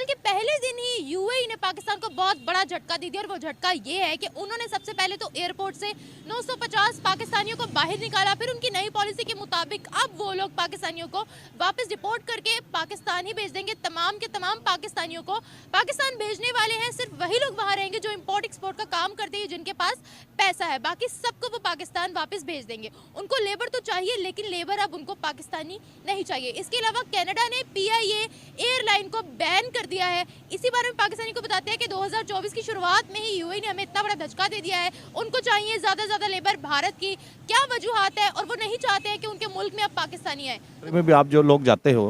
के पहले दिन ही यूएई ने पाकिस्तान को बहुत बड़ा झटका दे दिया और वो झटका ये है कि उन्होंने सबसे पहले तो एयरपोर्ट से 950 पाकिस्तानियों को बाहर निकाला। फिर उनकी नई पॉलिसी के मुताबिक अब वो लोग पाकिस्तानियों को वापस डिपोर्ट करके पाकिस्तान ही भेज देंगे। तमाम के तमाम पाकिस्तानियों को पाकिस्तान भेजने वाले हैं। सिर्फ वही लोग वहाँ रहेंगे जो इम्पोर्ट एक्सपोर्ट का काम करते हैं, जिनके पास पैसा है। बाकी सबको वो पाकिस्तान वापस भेज देंगे। उनको लेबर तो चाहिए, लेकिन लेबर अब उनको पाकिस्तानी नहीं चाहिए। इसके अलावा कनाडा ने PIA एयरलाइन को बैन कर दिया है। इसी बारे में पाकिस्तानी को बताते हैं कि 2024 की शुरुआत में ही यूएई ने हमें इतना बड़ा धचका दे दिया है। उनको चाहिए ज़्यादा लेबर भारत की। क्या वजूहात है और वो नहीं चाहते हैं कि उनके मुल्क में अब पाकिस्तानी आए। में भी आप जो लोग जाते हो,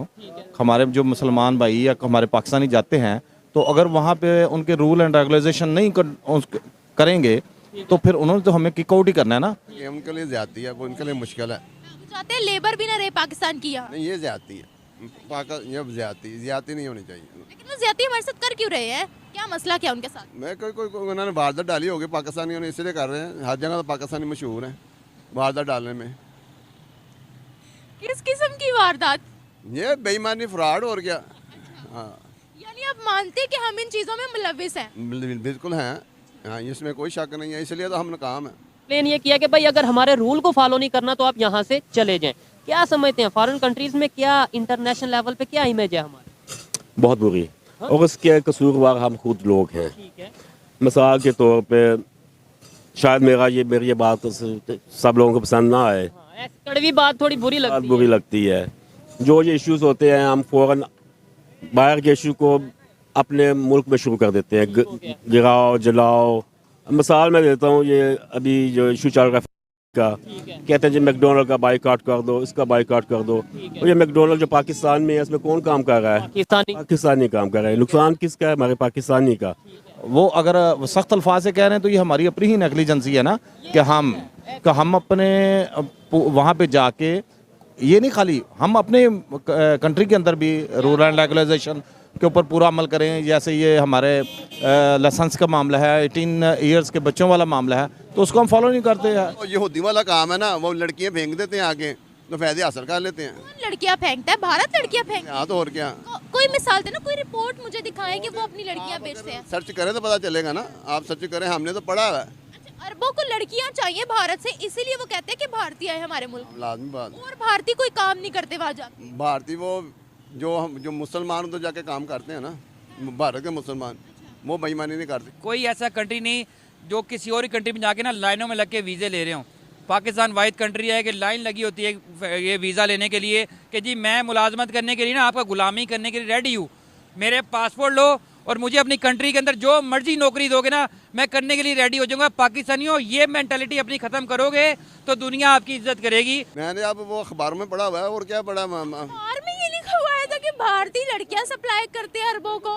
हमारे जो मुसलमान भाई या हमारे पाकिस्तानी जाते हैं, तो अगर वहाँ पे उनके रूल एंड रेगुलेशन नहीं करेंगे तो फिर उन्होंने तो हमें किक आउट ही करना है ना। ये उनके लिए ज्यादती है, वो उनके लिए मुश्किल है। चाहते हैं लेबर भी ना रहे पाकिस्तान की यहाँ। नहीं, ये ज्यादती है, ये ज्यादती नहीं होनी चाहिए। लेकिन वो ज्यादती हमारे साथ कर क्यों रहे हैं? क्या मसला क्या उनके साथ? मैं कोई उन्होंने वारदात डाली होगी पाकिस्तानियों ने, इसलिए कर रहे हैं। हर जगह तो पाकिस्तानी मशहूर हैं वारदात डालने में। किस किस्म की वारदात? ये बेईमानी, फ्रॉड और क्या। हाँ, यानी आप मानते हैं कि हम इन चीजों में मुलविस हैं? बिल्कुल हैं। हाँ, इसमें कोई शक नहीं है, इसलिए तो हम नाकाम है। प्लेन ये किया कि भाई अगर हमारे रूल को फॉलो नहीं करना तो आप यहाँ से चले जाएं। क्या समझते हैं फॉरेन कंट्रीज में क्या इंटरनेशनल लेवल पे क्या इमेज है हमारी? बहुत बुरी। और उसके कसूरवार हम खुद लोग हैं। ठीक है। मिसाल के तौर पे शायद मेरी ये बात सब लोगों को पसंद ना आए, कड़वी बात थोड़ी बुरी लगती है। जो ये इश्यूज होते हैं हम फौरन बाहर के इशू को अपने मुल्क में शुरू कर देते हैं, गिराओ जलाओ। मिसाल मैं देता हूँ, ये अभी जो इशू चल रहा है का, कहते हैं जी मैकडोनल्ड का बाइकआउट कर दो, इसका बाइकआउट कर दो। और ये मैकडोनल्ड जो पाकिस्तान में है, इसमें कौन काम कर रहा है? पाकिस्तानी काम कर रहा है। नुकसान किसका है? हमारे पाकिस्तानी का। वो अगर सख्त अल्फाज से कह रहे हैं तो ये हमारी अपनी ही नेग्लिजेंसी है ना, कि हम अपने वहाँ पे जाके ये नहीं, खाली हम अपने कंट्री के अंदर भी रूल एंड रेगुलेशन के ऊपर पूरा अमल करें। जैसे ये हमारे लाइसेंस का मामला है, 18 ईयर्स के बच्चों वाला मामला है, तो उसको हम फॉलो नहीं करते हैं। यहूदी वाला काम है ना, वो लड़कियां फेंक देते हैं आगे, तो फायदे हासिल कर लेते हैं। लड़कियां फेंकता है भारत? लड़कियां फेंक? हाँ, तो और क्या। कोई मिसाल देना, कोई रिपोर्ट मुझे दिखाएं कि वो अपनी लड़कियां बेचते हैं। सर्च करें तो पता चलेगा ना। आप सर्च करें, हमने तो पढ़ा है। अरबों को लड़कियां चाहिए भारत से, इसीलिए वो कहते हैं कि भारतीय है हमारे मुल्क। लाजमी बात। और भारतीय कोई काम नहीं करते वहाँ जाके? भारतीय वो जो मुसलमान तो जाके काम करते हैं ना, भारत के मुसलमान, वो बेईमानी नहीं करते। कोई ऐसा कंट्री नहीं जो किसी और कंट्री में जाके ना लाइनों में लग के वीज़े ले रहे हों। पाकिस्तान वाहिद कंट्री है कि लाइन लगी होती है ये वीज़ा लेने के लिए कि जी मैं मुलाजमत करने के लिए ना, आपका गुलामी करने के लिए रेडी हूँ, मेरे पासपोर्ट लो और मुझे अपनी कंट्री के अंदर जो मर्जी नौकरी दोगे ना, मैं करने के लिए रेडी हो जाऊँगा। पाकिस्तानियों, ये मेंटालिटी अपनी ख़त्म करोगे तो दुनिया आपकी इज्जत करेगी। मैंने अब वो अखबारों में पढ़ा हुआ है, और क्या पढ़ा। अखबार में ये लिखा हुआ है था कि भारतीय लड़कियां सप्लाई करते हैं अरबों को।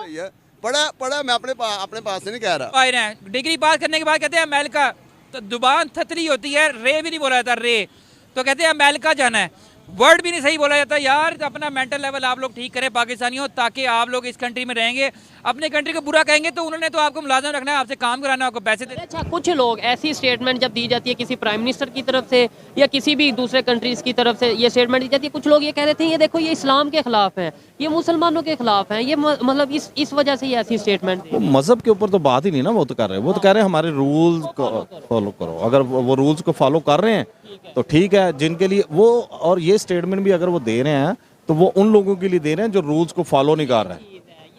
पढ़ा मैं अपने पास से नहीं कह रहा। डिग्री पास करने के बाद कहते हैं अमेरिका, तो जुबान थतरी होती है, रे भी नहीं बोला जाता, रे तो कहते हैं अमेरिका जाना है, वर्ड भी नहीं सही बोला जाता। यार अपना मेंटल लेवल आप लोग ठीक करें पाकिस्तानियों, ताकि आप लोग इस कंट्री में रहेंगे। अपने कंट्री को बुरा कहेंगे तो उन्होंने तो आपको मुलाजिम रखना है, आपसे काम कराना है, आपको पैसे देना। अच्छा, कुछ लोग ऐसी स्टेटमेंट जब दी जाती है किसी प्राइम मिनिस्टर की तरफ से या किसी भी दूसरे कंट्रीज की तरफ से ये स्टेटमेंट दी जाती है, कुछ लोग ये कह रहे थे ये देखो ये इस्लाम के खिलाफ है, ये मुसलमानों के खिलाफ है, ये मतलब इस वजह से ये ऐसी स्टेटमेंट। वो मजहब के ऊपर तो बात ही नहीं ना, वो तो कर रहे हैं, वो तो कह रहे हैं हमारे रूल्स को फॉलो करो। अगर वो रूल्स को फॉलो कर रहे हैं तो ठीक है, जिनके लिए वो, और ये स्टेटमेंट भी अगर वो दे रहे हैं तो वो उन लोगों के लिए दे रहे हैं जो रूल्स को फॉलो नहीं कर रहे हैं।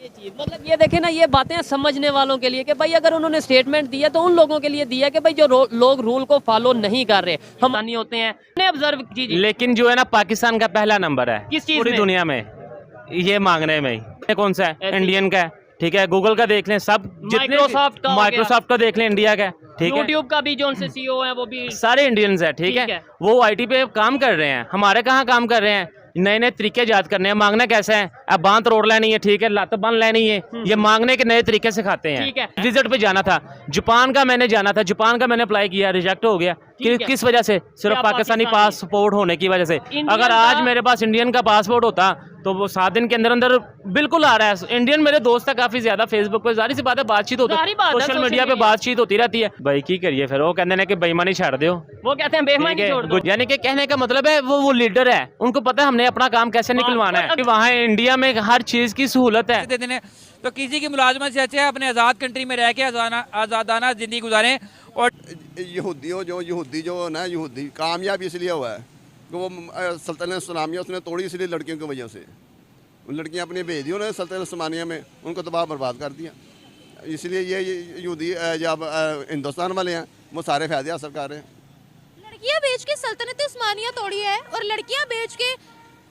ये चीज मतलब ये देखे ना, ये बातें समझने वालों के लिए कि भाई अगर उन्होंने स्टेटमेंट दिया तो उन लोगों के लिए दिया कि भाई जो लोग रूल को फॉलो नहीं कर रहे हम नहीं होते हैं ऑब्जर्व कीजिए। लेकिन जो है ना, पाकिस्तान का पहला नंबर है किस चीज पूरी दुनिया में ये मांगने में। ये कौन सा है? इंडियन का है, ठीक है। गूगल का देख लें, सब जितने माइक्रोसॉफ्ट का देख लें, इंडिया का, ठीक है। यूट्यूब का भी जो उनसे CEO है वो भी सारे इंडियंस है, ठीक है। वो IT पे काम कर रहे हैं, हमारे कहाँ काम कर रहे हैं? नए नए तरीके याद करने हैं। मांगना कैसे है? अब बांध रोड लेनी है, ठीक है, लत बन लेनी है, ये मांगने के नए तरीके सिखाते हैं। ठीक है। विजिट पे जाना था, जापान का मैंने जाना था, जापान का मैंने अप्लाई किया, रिजेक्ट हो गया। किस वजह से? सिर्फ पाकिस्तानी पासपोर्ट होने की वजह से। अगर आज मेरे पास इंडियन का पासपोर्ट होता तो वो 7 दिन के अंदर अंदर बिल्कुल आ रहा है। इंडियन मेरे दोस्त है काफी ज्यादा फेसबुक पे, जारी सी बात है बातचीत होती जारी बात है, सोशल मीडिया पे बातचीत होती रहती है। भाई की करिए फिर, वो कहते हैं कि बेईमानी छाड़ दो, वो कहते हैं बेईमानी छोड़ दो। यानी कि कहने का मतलब है वो लीडर है, उनको पता है हमने अपना काम कैसे निकलवाना है। वहाँ इंडिया में हर चीज की सहूलत है। देते हैं तो किसी की मुलाजमत से अच्छा है अपने आज़ाद कंट्री में रह के आज़ादाना ज़िंदगी गुजारें। और यहूदी जो ना यहूदी कामयाब इसलिए हुआ है कि वो सल्तनत इस्लामिया उसने तोड़ी, इसलिए लड़कियों की वजह से लड़कियां अपनी भेज दी उन्होंने सल्तनत इस्लामिया में, उनको तबाह बर्बाद कर दिया। इसलिए ये यहूदी जब हिंदुस्तान वाले हैं वो सारे फ़ायदे हासिल कर रहे हैं। लड़कियां बेच के सल्तनत उस्मानिया तोड़ी है और लड़कियां बेच के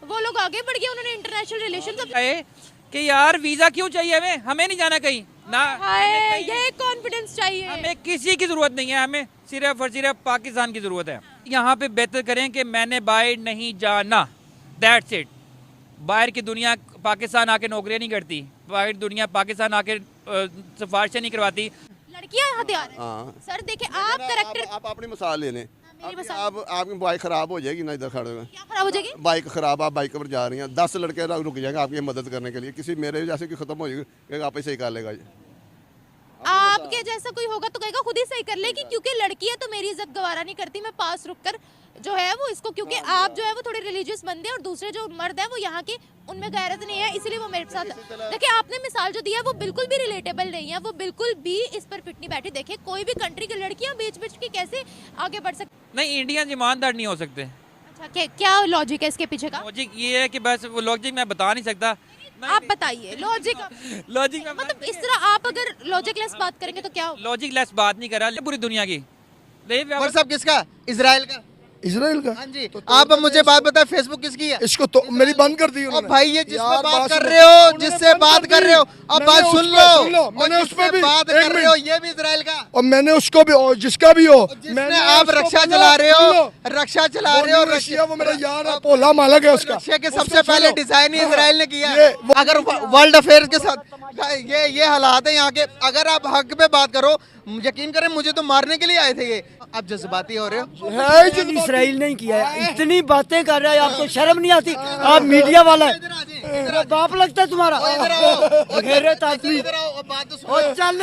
वो लोग आगे बढ़ गए, उन्होंने इंटरनेशनल रिलेशन कि यार वीज़ा क्यों चाहिए हमें नहीं जाना कहीं ना, ये कॉन्फिडेंस चाहिए। हमें किसी की ज़रूरत नहीं है, हमें सिर्फ और सिर्फ पाकिस्तान की ज़रूरत है। यहाँ पे बेहतर करें कि मैंने बाहर नहीं जाना, दैट्स इट। बाहर की दुनिया पाकिस्तान आके नौकरियाँ नहीं करती, बाहर दुनिया पाकिस्तान आके सिफारिशें नहीं करवाती। लड़कियां हथियार हैं। हाँ। सर देखे आप कैरेक्टर, आप अपनी मिसाल ले लें, मेरी मिसाल। आप आपकी बाइक ख़राब हो जाएगी ना, इधर खड़े हुए क्या खराब हो जाएगी? बाइक ख़राब, आप बाइक पर जा रही हैं, 10 लड़के रुक जाएंगे आपकी मदद करने के लिए, किसी मेरे जैसे की ख़त्म हो जाएगी, आप ही सही कर लेगा। आपके जैसा कोई होगा तो कहेगा खुद ही सही कर लेगी, क्योंकि लड़की है तो मेरी इज्जत गवारा नहीं करती, मैं पास रुककर जो है वो इसको, क्योंकि आप जो है वो थोड़े रिलीजियस बंदे हैं और दूसरे जो मर्द हैं वो यहाँ के, उनमें गैरत नहीं है, इसलिए वो मेरे साथ। देखिए आपने मिसाल जो दी है वो बिल्कुल भी रिलेटेबल नहीं है, वो बिल्कुल भी इस पर फिट नहीं बैठी। देखिए कोई भी कंट्री की लड़कियां बेच बेच के कैसे आगे बढ़ सकती? नहीं, इंडियन ईमानदार नहीं हो सकते। अच्छा क्या लॉजिक है इसके पीछे का? लॉजिक ये है कि बस वो लॉजिक मैं बता नहीं सकता। आप बताइए लॉजिक। लॉजिक मतलब इस तरह आप अगर लॉजिक लेस बात करेंगे तो क्या होगा? लॉजिक लेस बात नहीं कर रहा पूरी दुनिया की। व्हाट्सएप किसका? इजराइल का। इजराइल का? हाँ जी। आप मुझे बात बताए फेसबुक किसकी है? इसको तो मेरी बंद कर दी और भाई ये जिससे बात कर रहे हो, जिससे बात कर रहे हो, अब बात सुन लो। मैंने उस पर भी बात कर रहे हो, ये भी इजराइल का। और मैंने उसको भी, और जिसका भी हो, जिसने आप रक्षा चला रहे हो, रक्षा चला रहे हो, रशिया वो मेरा यार है, पोला मालक है उसका। रशिया के सबसे पहले डिजाइन ही इजराइल ने किया है। अगर वर्ल्ड अफेयर के साथ ये हालात है यहाँ के, अगर आप हक पे बात करो, यकीन करें मुझे तो मारने के लिए आए थे ये। आप जज्बाती हो रहे हो। इसराइल नहीं किया है, इतनी बातें कर रहे हैं, आपको शर्म नहीं आती? आप मीडिया वाला है, बाप लगता है तुम्हारा, गैरत आदमी। बात तो चल